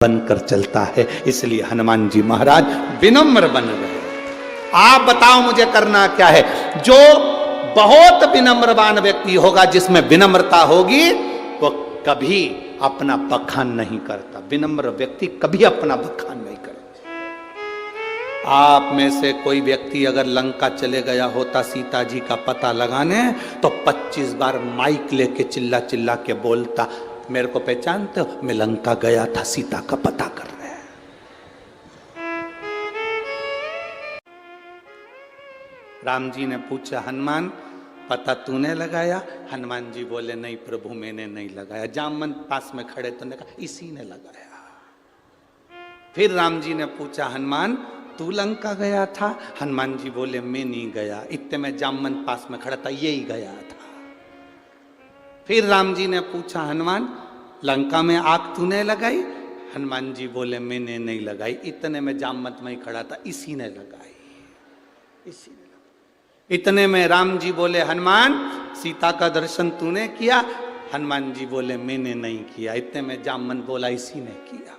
बनकर चलता है। इसलिए हनुमान जी महाराज विनम्र बन गए। आप बताओ मुझे करना क्या है? जो बहुत विनम्रवान व्यक्ति होगा, जिसमें विनम्रता होगी, वो कभी अपना बखान नहीं करता। विनम्र व्यक्ति कभी अपना बखान नहीं करता। आप में से कोई व्यक्ति अगर लंका चले गया होता सीता जी का पता लगाने, तो 25 बार माइक लेके चिल्ला चिल्ला के बोलता, मेरे को पहचानते हो, मैं लंका गया था सीता का पता करने। राम जी ने पूछा, हनुमान पता तूने लगाया? हनुमान जी बोले, नहीं प्रभु मैंने नहीं लगाया। जामवंत पास में खड़े तो ने कहा, इसी ने लगाया। फिर राम जी ने पूछा, हनुमान तू लंका गया था? हनुमान जी बोले, मैं नहीं गया। इतने में जामवंत पास में खड़ा था, यही गया था। फिर राम जी ने पूछा, हनुमान लंका में आग तूने लगाई? हनुमान जी बोले, मैंने नहीं लगाई। इतने में जामवंत में ही खड़ा था, इसी ने लगाई, इसी ने लगाई। इतने में राम जी बोले, हनुमान सीता का दर्शन तूने किया? हनुमान जी बोले, मैंने नहीं किया। इतने में जामवंत बोला, इसी ने किया।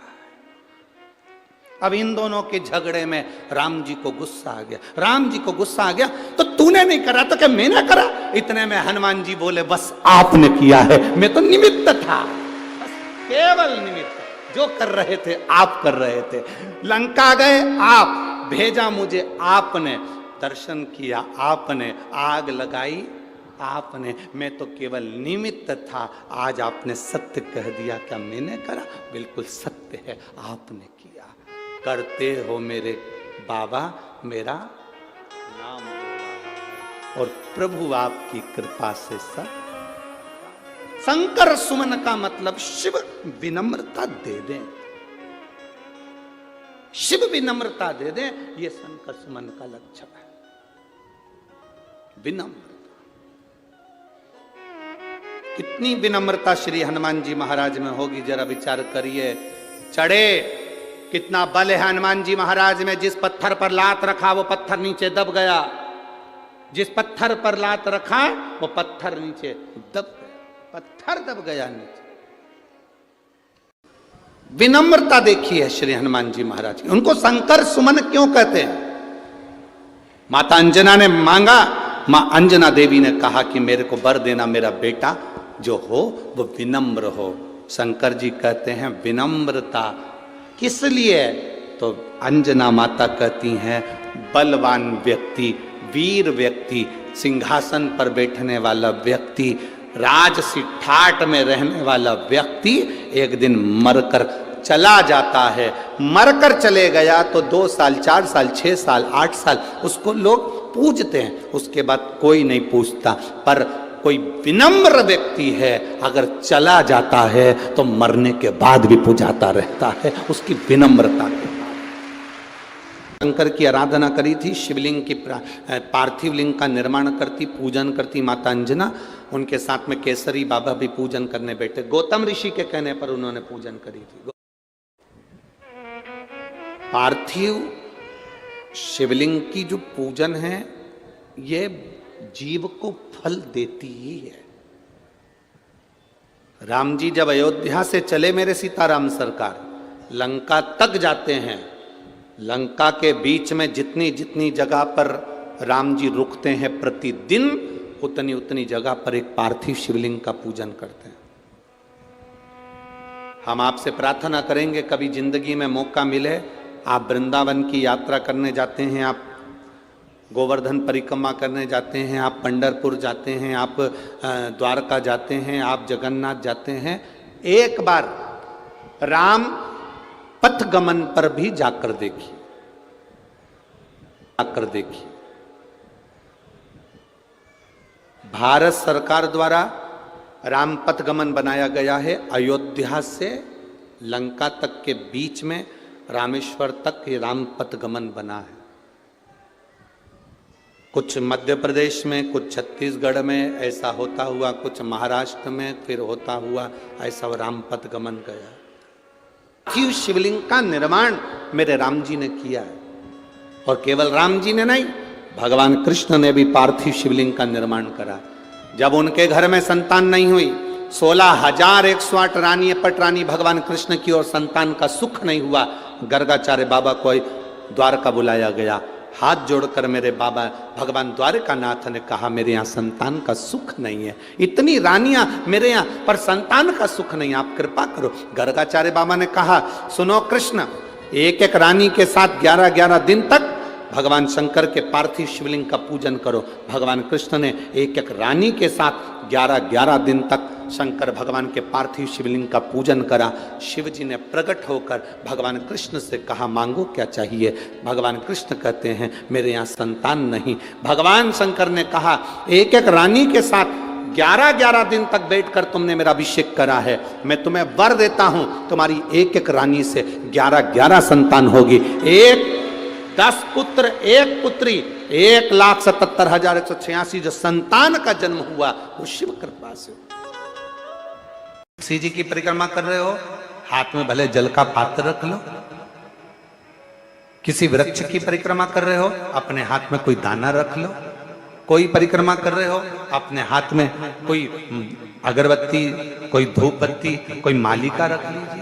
अब इन दोनों के झगड़े में राम जी को गुस्सा आ गया। राम जी को गुस्सा आ गया, तो तूने नहीं करा तो क्या मैंने करा? इतने में हनुमान जी बोले, बस आपने किया है, मैं तो निमित्त था, बस केवल निमित्त। जो कर रहे थे आप कर रहे थे। लंका गए आप, भेजा मुझे आपने, दर्शन किया आपने, आग लगाई आपने, मैं तो केवल निमित्त था। आज आपने सत्य कह दिया, क्या मैंने करा? बिल्कुल सत्य है, आपने किया। करते हो मेरे बाबा, मेरा नाम हो रहा है, और प्रभु आपकी कृपा से सब। शंकर सुमन का मतलब शिव विनम्रता दे दें, शिव विनम्रता दे दें, ये शंकर सुमन का लक्षण है, विनम्रता। कितनी विनम्रता श्री हनुमान जी महाराज में होगी, जरा विचार करिए। चढ़े, कितना बल है हनुमान जी महाराज में। जिस पत्थर पर लात रखा वो पत्थर नीचे दब गया, जिस पत्थर पर लात रखा वो पत्थर नीचे दब गया, पत्थर दब गया नीचे। विनम्रता देखिए श्री हनुमान जी महाराज की। उनको शंकर सुमन क्यों कहते हैं? माता अंजना ने मांगा, मां अंजना देवी ने कहा कि मेरे को वर देना, मेरा बेटा जो हो वो विनम्र हो। शंकर जी कहते हैं विनम्रता किस लिए? तो अंजना माता कहती हैं, बलवान व्यक्ति, वीर व्यक्ति, सिंहासन पर बैठने वाला व्यक्ति, राजसी ठाट में रहने वाला व्यक्ति एक दिन मरकर चला जाता है। मरकर चले गया तो 2 साल, 4 साल, 6 साल, 8 साल उसको लोग पूजते हैं, उसके बाद कोई नहीं पूछता। पर कोई विनम्र व्यक्ति है, अगर चला जाता है तो मरने के बाद भी पूजाता रहता है, उसकी विनम्रता के बाद। शंकर की आराधना करी थी, शिवलिंग की पार्थिव लिंग का निर्माण करती, पूजन करती माता अंजना। उनके साथ में केसरी बाबा भी पूजन करने बैठे। गौतम ऋषि के कहने पर उन्होंने पूजन करी थी। पार्थिव शिवलिंग की जो पूजन है, ये जीव को फल देती ही है। राम जी जब अयोध्या से चले, मेरे सीताराम सरकार, लंका तक जाते हैं। लंका के बीच में जितनी जितनी जगह पर राम जी रुकते हैं प्रतिदिन, उतनी उतनी जगह पर एक पार्थिव शिवलिंग का पूजन करते हैं। हम आपसे प्रार्थना करेंगे, कभी जिंदगी में मौका मिले, आप वृंदावन की यात्रा करने जाते हैं, आप गोवर्धन परिक्रमा करने जाते हैं, आप पंढरपुर जाते हैं, आप द्वारका जाते हैं, आप जगन्नाथ जाते हैं, एक बार राम पथ गमन पर भी जाकर देखिए, जाकर देखिए। भारत सरकार द्वारा राम पथ गमन बनाया गया है। अयोध्या से लंका तक के बीच में रामेश्वर तक ये राम पथ गमन बना है। कुछ मध्य प्रदेश में, कुछ छत्तीसगढ़ में ऐसा होता हुआ, कुछ महाराष्ट्र में फिर होता हुआ ऐसा रामपथ गमन गया। पार्थिव शिवलिंग का निर्माण मेरे राम जी ने किया है, और केवल राम जी ने नहीं, भगवान कृष्ण ने भी पार्थिव शिवलिंग का निर्माण करा। जब उनके घर में संतान नहीं हुई 16,108 रानी पटरानी भगवान कृष्ण की और संतान का सुख नहीं हुआ। गर्गाचार्य बाबा को द्वारका बुलाया गया। हाथ जोड़कर मेरे बाबा भगवान द्वारकानाथ ने कहा, मेरे यहाँ संतान का सुख नहीं है, इतनी रानियां मेरे यहाँ पर संतान का सुख नहीं, आप कृपा करो। गर्गाचार्य बाबा ने कहा, सुनो कृष्ण, एक एक रानी के साथ 11-11 दिन तक भगवान शंकर के पार्थिव शिवलिंग का पूजन करो। भगवान कृष्ण ने एक एक रानी के साथ 11-11 दिन तक शंकर भगवान के पार्थिव शिवलिंग का पूजन करा। शिव जी ने प्रकट होकर भगवान कृष्ण से कहा, मांगो क्या चाहिए। भगवान कृष्ण कहते हैं, मेरे यहाँ संतान नहीं। भगवान शंकर ने कहा, एक एक रानी के साथ 11-11 दिन तक बैठकर तुमने मेरा अभिषेक करा है, मैं तुम्हें वर देता हूं, तुम्हारी एक एक रानी से 11-11 संतान होगी। 10 पुत्र 1 पुत्री, 1,77,186 जो संतान का जन्म हुआ वो शिव कृपा से। किसी जी की परिक्रमा कर रहे हो, हाथ में भले जल का पात्र रख लो। किसी वृक्ष की परिक्रमा कर रहे हो, अपने हाथ में कोई दाना रख लो। कोई परिक्रमा कर रहे हो, अपने हाथ में कोई अगरबत्ती, कोई धूप बत्ती, कोई मालिका रख लीजिए।